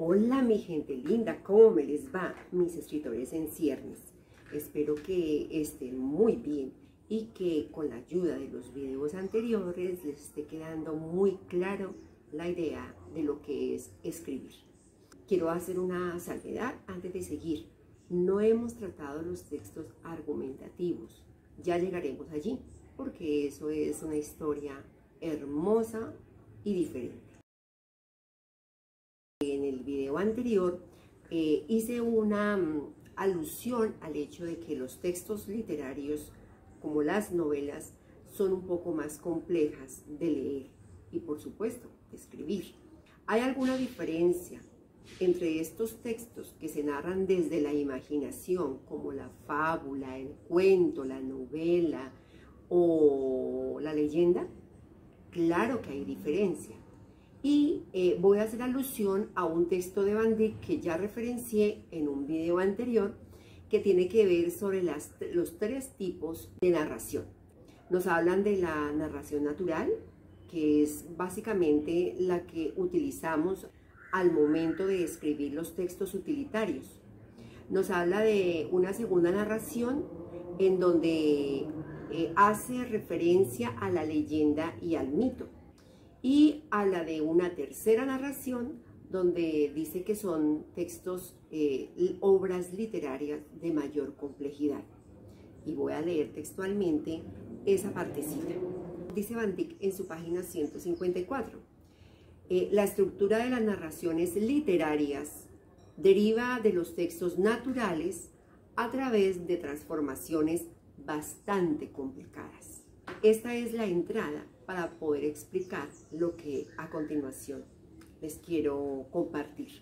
Hola mi gente linda, ¿cómo me les va? Mis escritores en ciernes. Espero que estén muy bien y que con la ayuda de los videos anteriores les esté quedando muy claro la idea de lo que es escribir. Quiero hacer una salvedad antes de seguir. No hemos tratado los textos argumentativos. Ya llegaremos allí porque eso es una historia hermosa y diferente. En el video anterior hice una alusión al hecho de que los textos literarios, como las novelas, son un poco más complejas de leer y, por supuesto, de escribir. ¿Hay alguna diferencia entre estos textos que se narran desde la imaginación, como la fábula, el cuento, la novela o la leyenda? Claro que hay diferencia. Y voy a hacer alusión a un texto de Van Dyck que ya referencié en un video anterior, que tiene que ver sobre los tres tipos de narración. Nos hablan de la narración natural, que es básicamente la que utilizamos al momento de escribir los textos utilitarios. Nos habla de una segunda narración en donde hace referencia a la leyenda y al mito. Y habla de una tercera narración donde dice que son textos, obras literarias de mayor complejidad. Y voy a leer textualmente esa partecita. Dice Van Dyck en su página 154. La estructura de las narraciones literarias deriva de los textos naturales a través de transformaciones bastante complicadas. Esta es la entrada para poder explicar lo que a continuación les quiero compartir.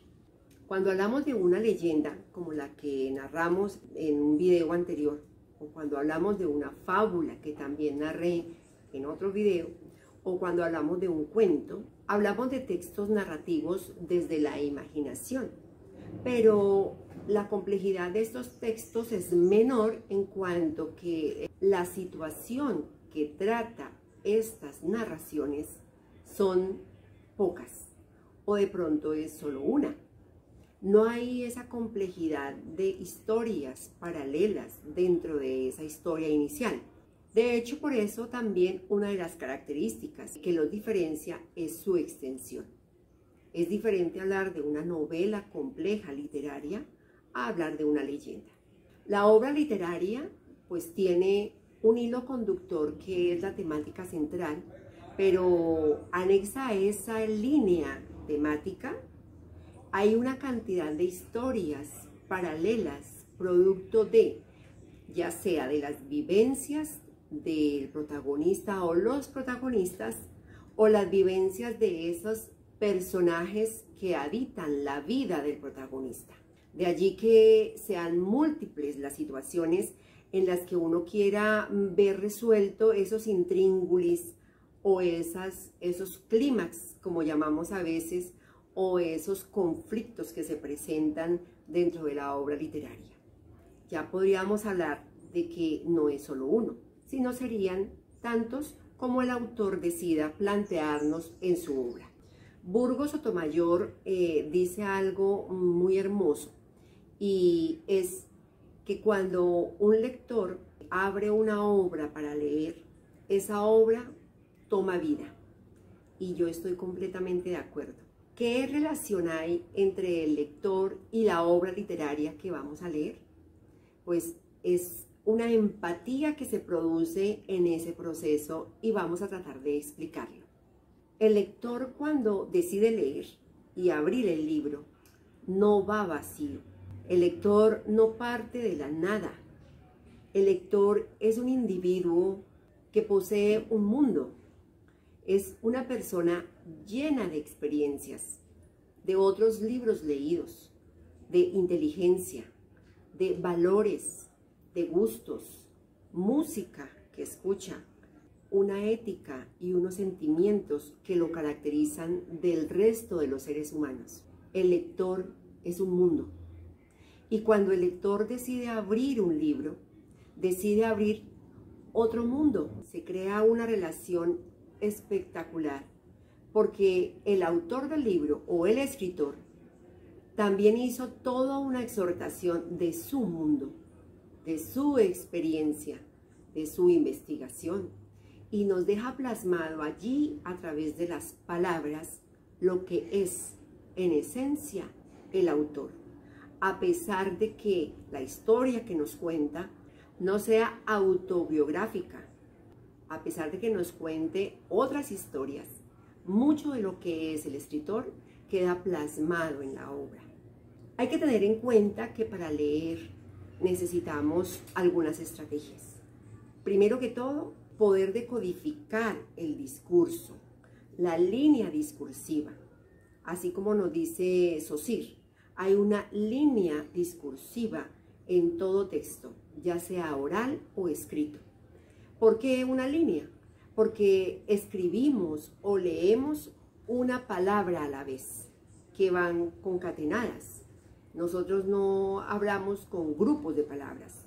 Cuando hablamos de una leyenda, como la que narramos en un video anterior, o cuando hablamos de una fábula que también narré en otro video, o cuando hablamos de un cuento, hablamos de textos narrativos desde la imaginación. Pero la complejidad de estos textos es menor en cuanto que la situación que trata estas narraciones son pocas o de pronto es solo una. No hay esa complejidad de historias paralelas dentro de esa historia inicial. De hecho, por eso también una de las características que los diferencia es su extensión. Es diferente hablar de una novela compleja literaria a hablar de una leyenda. La obra literaria pues tiene un hilo conductor que es la temática central, pero anexa a esa línea temática hay una cantidad de historias paralelas, producto de, ya sea de las vivencias del protagonista o los protagonistas, o las vivencias de esos personajes que habitan la vida del protagonista. De allí que sean múltiples las situaciones en las que uno quiera ver resuelto esos intríngulis o esos clímax, como llamamos a veces, o esos conflictos que se presentan dentro de la obra literaria. Ya podríamos hablar de que no es solo uno, sino serían tantos como el autor decida plantearnos en su obra. Burgos Sotomayor dice algo muy hermoso, y es que cuando un lector abre una obra para leer, esa obra toma vida. Y yo estoy completamente de acuerdo. ¿Qué relación hay entre el lector y la obra literaria que vamos a leer? Pues es una empatía que se produce en ese proceso y vamos a tratar de explicarlo. El lector, cuando decide leer y abrir el libro, no va vacío. El lector no parte de la nada. El lector es un individuo que posee un mundo. Es una persona llena de experiencias, de otros libros leídos, de inteligencia, de valores, de gustos, música que escucha, una ética y unos sentimientos que lo caracterizan del resto de los seres humanos. El lector es un mundo. Y cuando el lector decide abrir un libro, decide abrir otro mundo. Se crea una relación espectacular, porque el autor del libro o el escritor también hizo toda una exhortación de su mundo, de su experiencia, de su investigación, y nos deja plasmado allí a través de las palabras lo que es en esencia el autor, a pesar de que la historia que nos cuenta no sea autobiográfica, a pesar de que nos cuente otras historias, mucho de lo que es el escritor queda plasmado en la obra. Hay que tener en cuenta que para leer necesitamos algunas estrategias. Primero que todo, poder decodificar el discurso, la línea discursiva. Así como nos dice Saussure, hay una línea discursiva en todo texto, ya sea oral o escrito. ¿Por qué una línea? Porque escribimos o leemos una palabra a la vez, que van concatenadas. Nosotros no hablamos con grupos de palabras,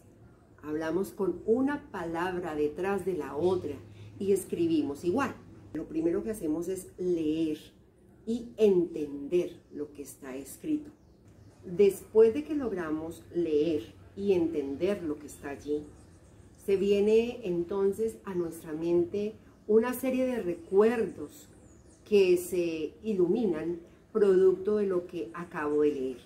hablamos con una palabra detrás de la otra y escribimos igual. Lo primero que hacemos es leer y entender lo que está escrito. Después de que logramos leer y entender lo que está allí, se viene entonces a nuestra mente una serie de recuerdos que se iluminan producto de lo que acabo de leer.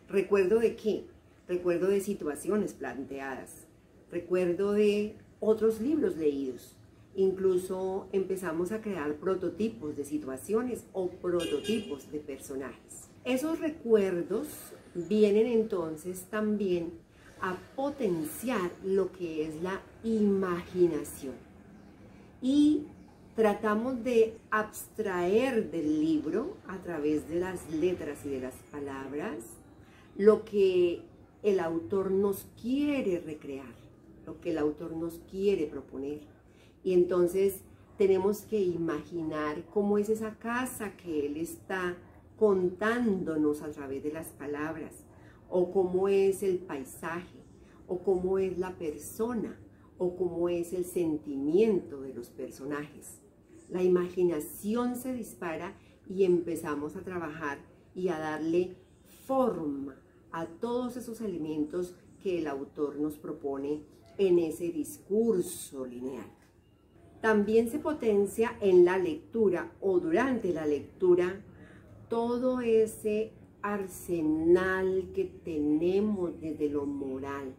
¿Recuerdo de qué? Recuerdo de situaciones planteadas, recuerdo de otros libros leídos. Incluso empezamos a crear prototipos de situaciones o prototipos de personajes. Esos recuerdos vienen entonces también a potenciar lo que es la imaginación. Y tratamos de abstraer del libro, a través de las letras y de las palabras, lo que el autor nos quiere recrear, lo que el autor nos quiere proponer. Y entonces tenemos que imaginar cómo es esa casa que él está contándonos a través de las palabras, o cómo es el paisaje, o cómo es la persona, o cómo es el sentimiento de los personajes. La imaginación se dispara y empezamos a trabajar y a darle forma a todos esos elementos que el autor nos propone en ese discurso lineal. También se potencia en la lectura o durante la lectura todo ese arsenal que tenemos desde lo moral,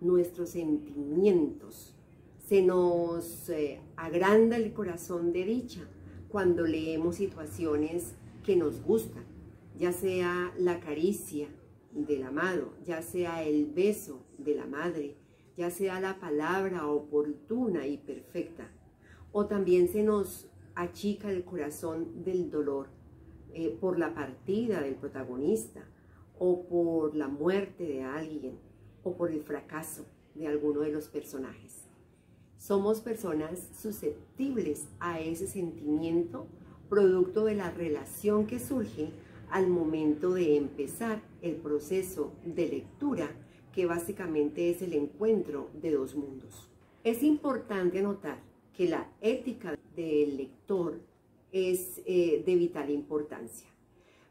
nuestros sentimientos. Se nos agranda el corazón de dicha cuando leemos situaciones que nos gustan, ya sea la caricia del amado, ya sea el beso de la madre, ya sea la palabra oportuna y perfecta, o también se nos achica el corazón del dolor por la partida del protagonista, o por la muerte de alguien, o por el fracaso de alguno de los personajes. Somos personas susceptibles a ese sentimiento producto de la relación que surge al momento de empezar el proceso de lectura, que básicamente es el encuentro de dos mundos. Es importante anotar que la ética del lector es de vital importancia.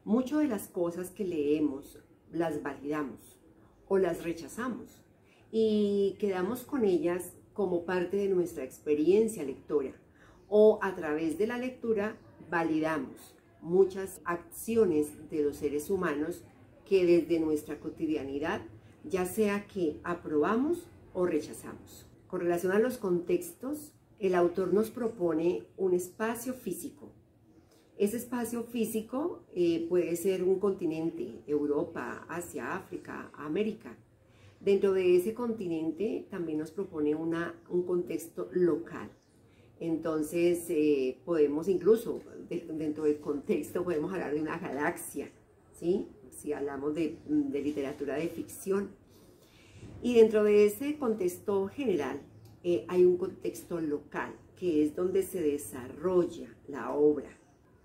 Muchas de las cosas que leemos las validamos o las rechazamos y quedamos con ellas como parte de nuestra experiencia lectora, o a través de la lectura validamos muchas acciones de los seres humanos que desde nuestra cotidianidad, ya sea que aprobamos o rechazamos. Con relación a los contextos, el autor nos propone un espacio físico. Ese espacio físico puede ser un continente, Europa, Asia, África, América. Dentro de ese continente también nos propone un contexto local. Entonces podemos incluso, dentro del contexto, podemos hablar de una galaxia, ¿sí? Si hablamos de literatura de ficción. Y dentro de ese contexto general hay un contexto local, que es donde se desarrolla la obra.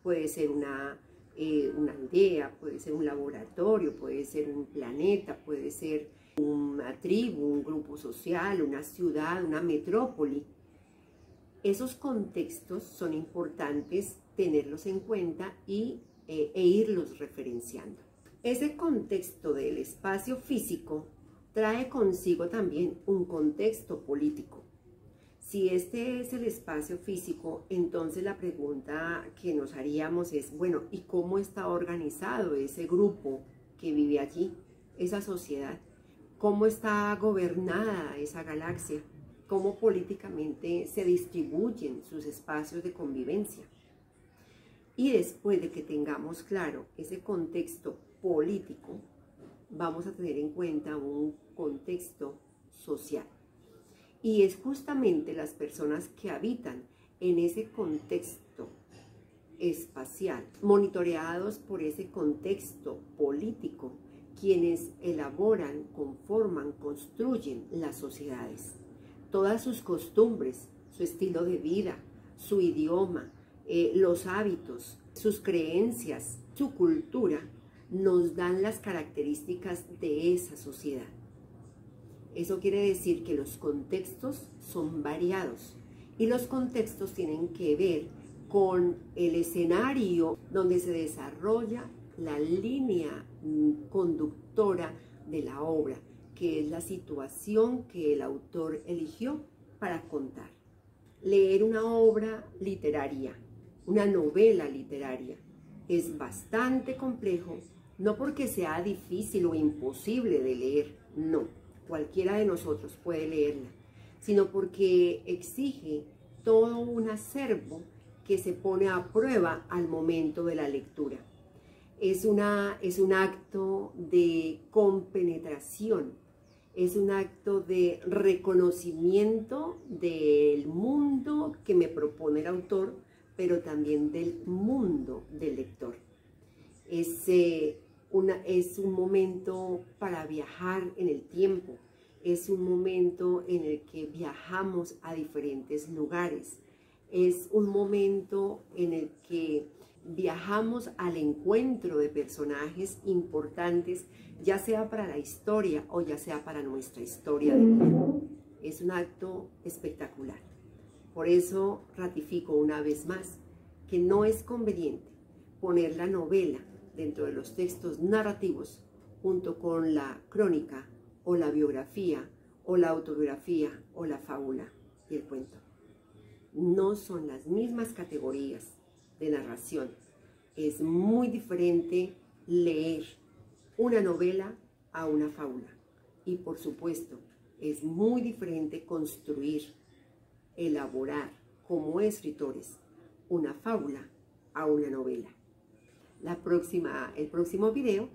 Puede ser una aldea, puede ser un laboratorio, puede ser un planeta, puede ser una tribu, un grupo social, una ciudad, una metrópoli. Esos contextos son importantes tenerlos en cuenta e irlos referenciando. Ese contexto del espacio físico trae consigo también un contexto político. Si este es el espacio físico, entonces la pregunta que nos haríamos es, bueno, ¿y cómo está organizado ese grupo que vive allí, esa sociedad? ¿Cómo está gobernada esa galaxia? ¿Cómo políticamente se distribuyen sus espacios de convivencia? Y después de que tengamos claro ese contexto político, vamos a tener en cuenta un contexto social. Y es justamente las personas que habitan en ese contexto espacial, monitoreados por ese contexto político, quienes elaboran, conforman, construyen las sociedades. Todas sus costumbres, su estilo de vida, su idioma, los hábitos, sus creencias, su cultura, nos dan las características de esa sociedad. Eso quiere decir que los contextos son variados y los contextos tienen que ver con el escenario donde se desarrolla la línea conductora de la obra, que es la situación que el autor eligió para contar. Leer una obra literaria, una novela literaria, es bastante complejo, no porque sea difícil o imposible de leer, no, cualquiera de nosotros puede leerla, sino porque exige todo un acervo que se pone a prueba al momento de la lectura. Es un acto de compenetración, es un acto de reconocimiento del mundo que me propone el autor, pero también del mundo del lector. Es un momento para viajar en el tiempo, es un momento en el que viajamos a diferentes lugares, es un momento en el que viajamos al encuentro de personajes importantes, ya sea para la historia o ya sea para nuestra historia de vida. Es un acto espectacular. Por eso ratifico una vez más que no es conveniente poner la novela dentro de los textos narrativos junto con la crónica o la biografía o la autobiografía o la fábula y el cuento. No son las mismas categorías de narración. Es muy diferente leer una novela a una fábula. Y por supuesto, es muy diferente construir, elaborar como escritores una fábula a una novela. El próximo video,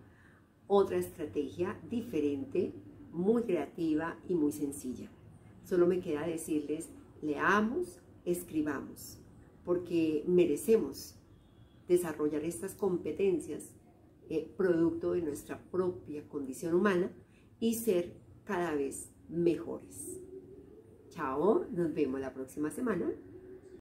otra estrategia diferente, muy creativa y muy sencilla. Solo me queda decirles, leamos, escribamos, porque merecemos desarrollar estas competencias producto de nuestra propia condición humana y ser cada vez mejores. Chao, nos vemos la próxima semana.